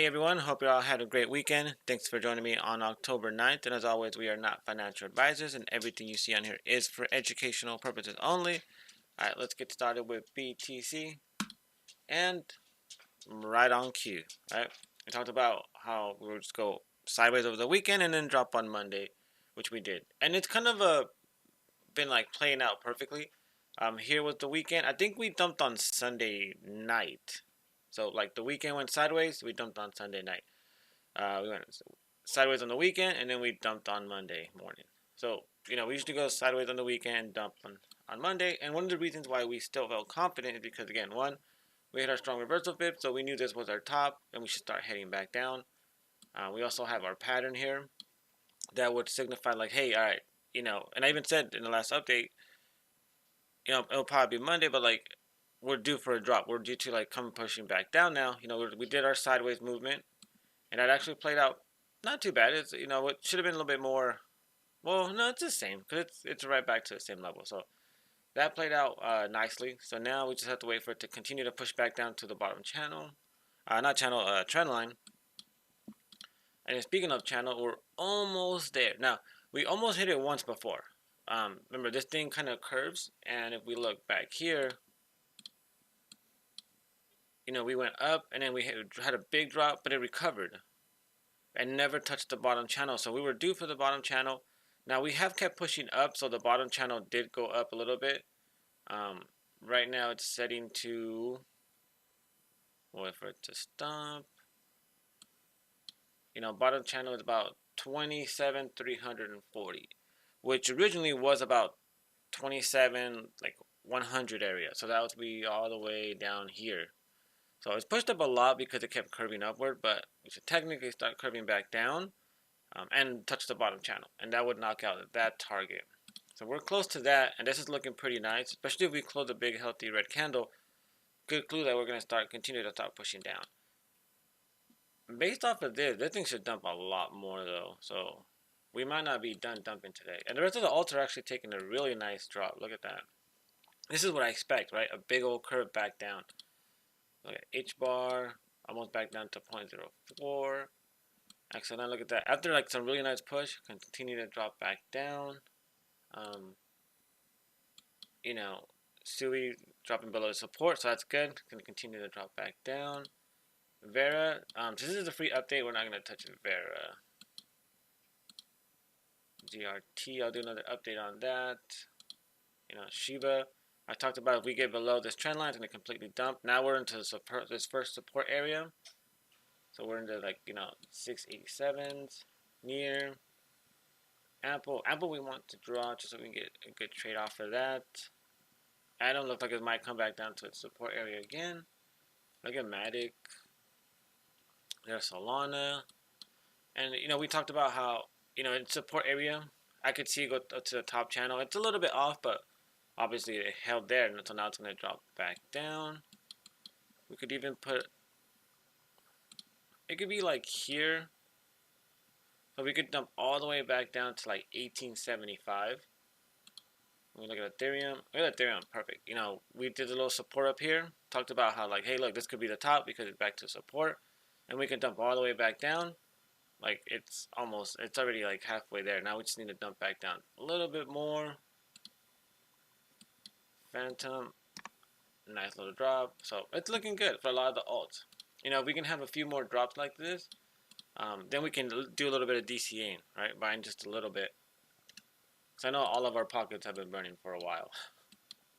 Hey everyone, hope you all had a great weekend. Thanks for joining me on October 9th. And as always, we are not financial advisors, and everything you see on here is for educational purposes only. Alright, let's get started with BTC and right on cue. Right? We talked about how we would just go sideways over the weekend and then drop on Monday, which we did. And it's kind of been like playing out perfectly. Here was the weekend. I think we dumped on Sunday night. So like the weekend went sideways, we dumped on Sunday night. We went sideways on the weekend, and then we dumped on Monday morning. So, we usually go sideways on the weekend and dump on Monday. And one of the reasons why we still felt confident is because, again, one, we had our strong reversal fib, so we knew this was our top, and we should start heading back down. We also have our pattern here that would signify, like, hey, all right, and I even said in the last update, it'll probably be Monday, but, like, we're due for a drop. We're due to, like, come pushing back down now. We did our sideways movement and that actually played out not too bad. It's it should have been a little bit more. Well, no, it's the same because it's right back to the same level. So that played out nicely. So now we just have to wait for it to continue to push back down to the bottom channel, not channel, trend line. And speaking of channel, we're almost there. Now we almost hit it once before. Remember this thing kind of curves, and if we look back here, we went up and then we had a big drop, but it recovered and never touched the bottom channel. So we were due for the bottom channel. Now we have kept pushing up, so the bottom channel did go up a little bit. Right now it's setting to, wait for it to stop. Bottom channel is about 27,340, which originally was about 27 like 100 area. So that would be all the way down here. So it's pushed up a lot because it kept curving upward, but we should technically start curving back down. And touch the bottom channel, and that would knock out that target. So we're close to that, and this is looking pretty nice, especially if we close a big healthy red candle. Good clue that we're going to continue to start pushing down. Based off of this thing should dump a lot more though, so we might not be done dumping today. And the rest of the alts are actually taking a really nice drop. Look at that. This is what I expect, right? A big old curve back down. Look at H bar, almost back down to 0.04. Excellent. Now look at that. After like some really nice push, continue to drop back down. Um, you know, Sui dropping below support, so that's good. Going to continue to drop back down. Vera, this is a free update. We're not going to touch Vera. GRT, I'll do another update on that. Shiba, I talked about if we get below this trend line, it's going to completely dump. Now we're into this first support area. So we're into 687s near Apple. Apple we want to draw just so we can get a good trade off for that. Atom looks like it might come back down to its support area again. Look at Matic. There's Solana. And we talked about how, in support area, I could see it go to the top channel. It's a little bit off, but obviously it held there, and so now it's going to drop back down. We could even put, it could be like here. So we could dump all the way back down to like 1875. When we look at Ethereum, look at Ethereum, perfect. We did a little support up here. Talked about how hey, look, this could be the top because it's back to support. And we can dump all the way back down. Like it's already like halfway there. Now we just need to dump back down a little bit more. Phantom, nice little drop. So it's looking good for a lot of the alts. If we can have a few more drops like this, then we can do a little bit of DCAing, right? Buying just a little bit. Because I know all of our pockets have been burning for a while.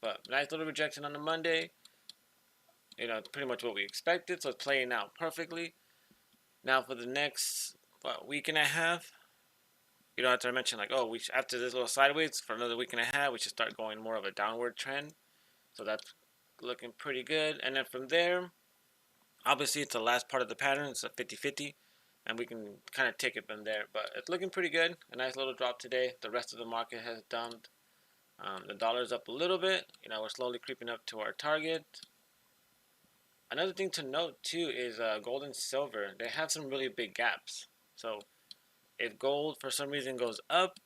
But nice little rejection on the Monday. It's pretty much what we expected, so it's playing out perfectly. Now for the next week and a half, after I mentioned after this little sideways for another week and a half, we should start going more of a downward trend. So that's looking pretty good. And then from there, obviously it's the last part of the pattern. It's a 50-50. And we can kind of take it from there. But it's looking pretty good. A nice little drop today. The rest of the market has dumped. The dollar's up a little bit. We're slowly creeping up to our target. Another thing to note too is gold and silver. They have some really big gaps. So if gold for some reason goes up,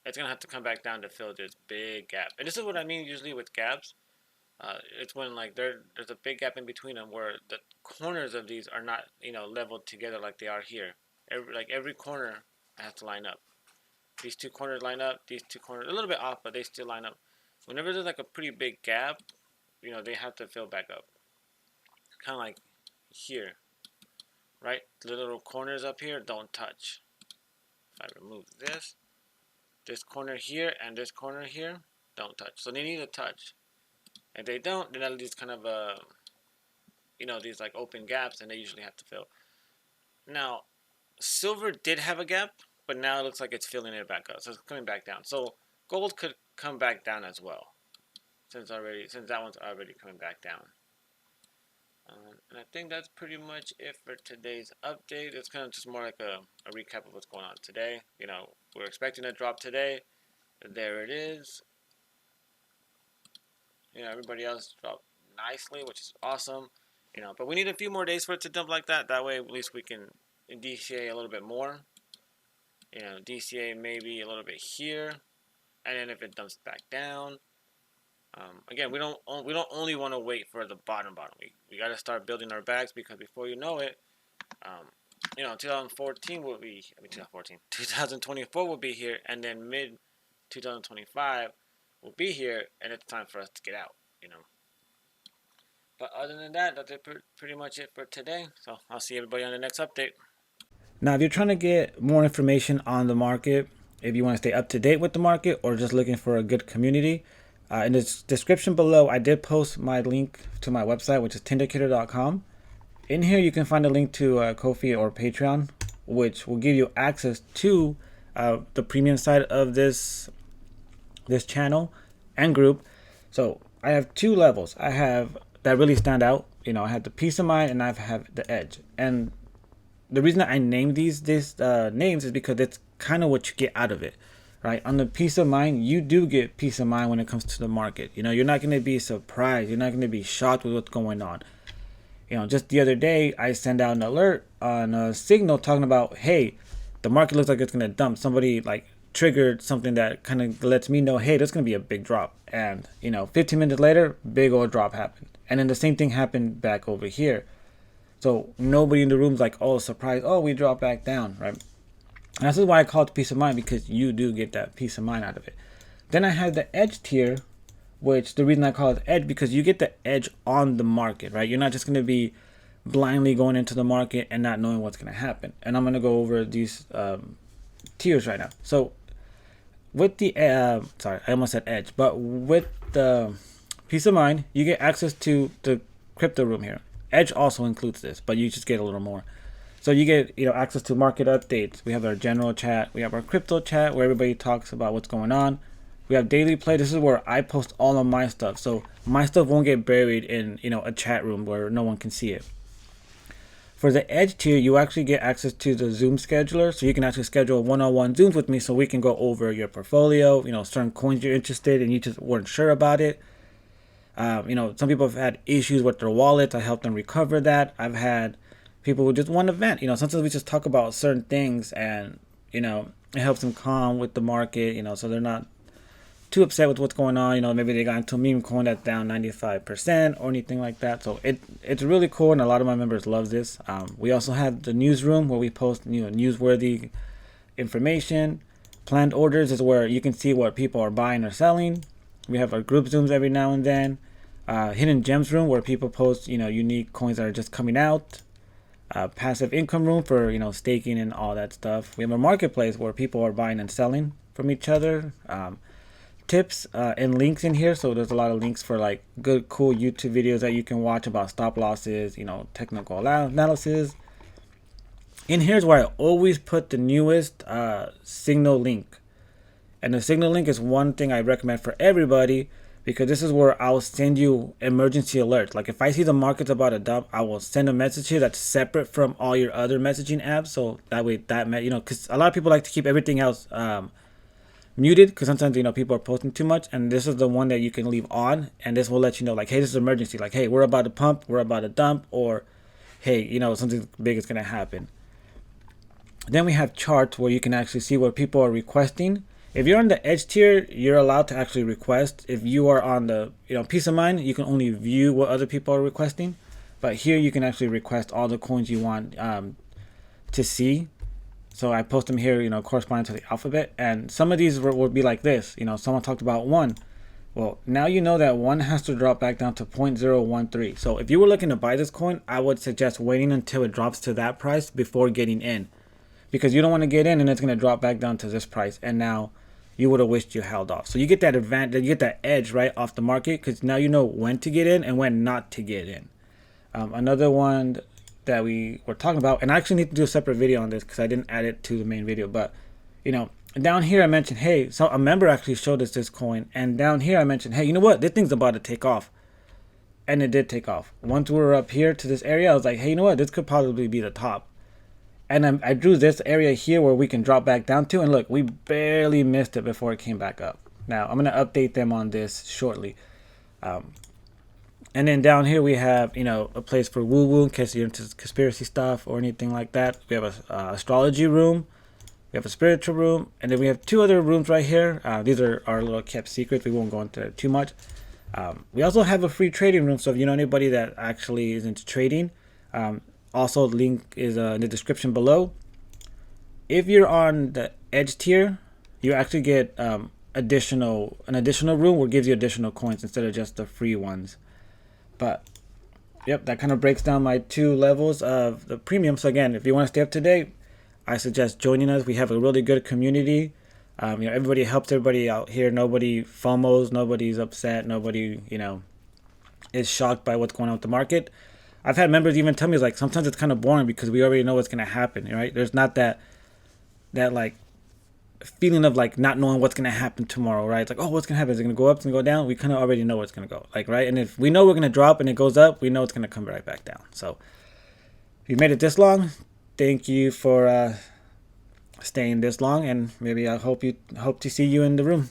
it's going to have to come back down to fill this big gap. And this is what I mean usually with gaps. It's when like there's a big gap in between them where the corners of these are not leveled together like they are here. Every corner has to line up. These two corners line up. These two corners a little bit off, but they still line up. Whenever there's like a pretty big gap, they have to fill back up. Kind of like here, right? The little corners up here don't touch. If I remove this corner here and this corner here don't touch. So they need to touch. If they don't, then that leaves kind of these like open gaps, and they usually have to fill. Now, silver did have a gap, but now it looks like it's filling it back up, so it's coming back down. So gold could come back down as well, since that one's already coming back down. And I think that's pretty much it for today's update. It's kind of just more like a recap of what's going on today. We're expecting a drop today. There it is. Everybody else dropped nicely, which is awesome. But we need a few more days for it to dump like that. That way, at least we can DCA a little bit more. DCA maybe a little bit here, and then if it dumps back down. Again, we don't only want to wait for the bottom. We got to start building our bags, because before you know it, 2024 will be here, and then mid 2025 will be here, and it's time for us to get out. But other than that, that's pretty much it for today. So I'll see everybody on the next update. Now, if you're trying to get more information on the market, if you want to stay up to date with the market, or just looking for a good community, in the description below, I did post my link to my website, which is tindicator.com. In here, you can find a link to Ko-fi or Patreon, which will give you access to the premium side of this channel and group. So I have two levels. I have that really stand out. I have the Peace of Mind, and I have the Edge. And the reason that I named these names is because it's kind of what you get out of it, right? On the Peace of Mind, you do get peace of mind when it comes to the market. You're not going to be surprised. You're not going to be shocked with what's going on. Just the other day, I sent out an alert on a signal talking about, hey, the market looks like it's going to dump. Somebody like triggered something that kind of lets me know, hey, there's going to be a big drop. And 15 minutes later, big old drop happened. And then the same thing happened back over here. So nobody in the room's like, oh, surprise, oh, we dropped back down, right? And this is why I call it peace of mind, because you do get that peace of mind out of it. Then I have the edge tier, which the reason I call it edge, because you get the edge on the market, right? You're not just going to be blindly going into the market and not knowing what's going to happen. And I'm going to go over these tiers right now. So with the, sorry, I almost said edge, but with the peace of mind, you get access to the crypto room here. Edge also includes this, but you just get a little more. So you get access to market updates. We have our general chat. We have our crypto chat where everybody talks about what's going on. We have daily play. This is where I post all of my stuff. So my stuff won't get buried in a chat room where no one can see it. For the edge tier, you actually get access to the Zoom scheduler. So you can actually schedule one-on-one Zooms with me so we can go over your portfolio, certain coins you're interested in, you just weren't sure about it. Some people have had issues with their wallets. I help them recover that. I've had people who just want to vent. Sometimes we just talk about certain things, and it helps them calm with the market. So they're not too upset with what's going on. Maybe they got into a meme coin that's down 95% or anything like that. So it's really cool, and a lot of my members love this. We also have the newsroom where we post newsworthy information. Planned orders is where you can see what people are buying or selling. We have our group Zooms every now and then. Hidden gems room where people post unique coins that are just coming out. Passive income room for staking and all that stuff. We have a marketplace where people are buying and selling from each other. Tips and links in here. So there's a lot of links for like good, cool YouTube videos that you can watch about stop losses, technical analysis. In here's where I always put the newest Signal link. And the Signal link is one thing I recommend for everybody, because this is where I'll send you emergency alerts. Like if I see the market's about to dump, I will send a message here that's separate from all your other messaging apps. So that way, because a lot of people like to keep everything else muted, because sometimes people are posting too much, and this is the one that you can leave on, and this will let you know like, hey, this is emergency. Like, hey, we're about to pump, we're about to dump, or hey, something big is gonna happen. Then we have charts where you can actually see what people are requesting. If you're on the edge tier, you're allowed to actually request. If you are on the peace of mind, you can only view what other people are requesting. But here you can actually request all the coins you want to see. So I post them here, corresponding to the alphabet. And some of these would be like this. Someone talked about 1. Well, now you know that 1 has to drop back down to 0.013. So if you were looking to buy this coin, I would suggest waiting until it drops to that price before getting in. Because you don't want to get in and it's going to drop back down to this price. And now you would have wished you held off. So you get that advantage, you get that edge right off the market, because now you know when to get in and when not to get in. Another one that we were talking about, and I actually need to do a separate video on this because I didn't add it to the main video, but down here I mentioned, hey, so a member actually showed us this coin, and down here I mentioned, hey, you know what, this thing's about to take off. And it did take off. Once we were up here to this area, I was like, hey, you know what, this could probably be the top. And I drew this area here where we can drop back down to, and look, we barely missed it before it came back up. Now I'm going to update them on this shortly. And then down here we have, a place for woo-woo in case you're into conspiracy stuff or anything like that. We have a astrology room. We have a spiritual room. And then we have 2 other rooms right here. These are our little kept secrets. We won't go into it too much. We also have a free trading room. So if you know anybody that actually is into trading, also the link is in the description below. If you're on the edge tier, you actually get an additional room where it gives you additional coins instead of just the free ones. But yep, that kind of breaks down my 2 levels of the premium. So again, if you want to stay up to date, I suggest joining us. We have a really good community. Everybody helps everybody out here. Nobody FOMOs, nobody's upset, nobody is shocked by what's going on with the market. I've had members even tell me, like, sometimes it's kind of boring because we already know what's going to happen, right? There's not that like feeling of like not knowing what's going to happen tomorrow, right? It's like, oh, what's going to happen? Is it going to go up? It's going to go down? We kind of already know what's going to go, like, right? And if we know we're going to drop and it goes up, we know it's going to come right back down. So if you made it this long, thank you for staying this long, and maybe I hope to see you in the room.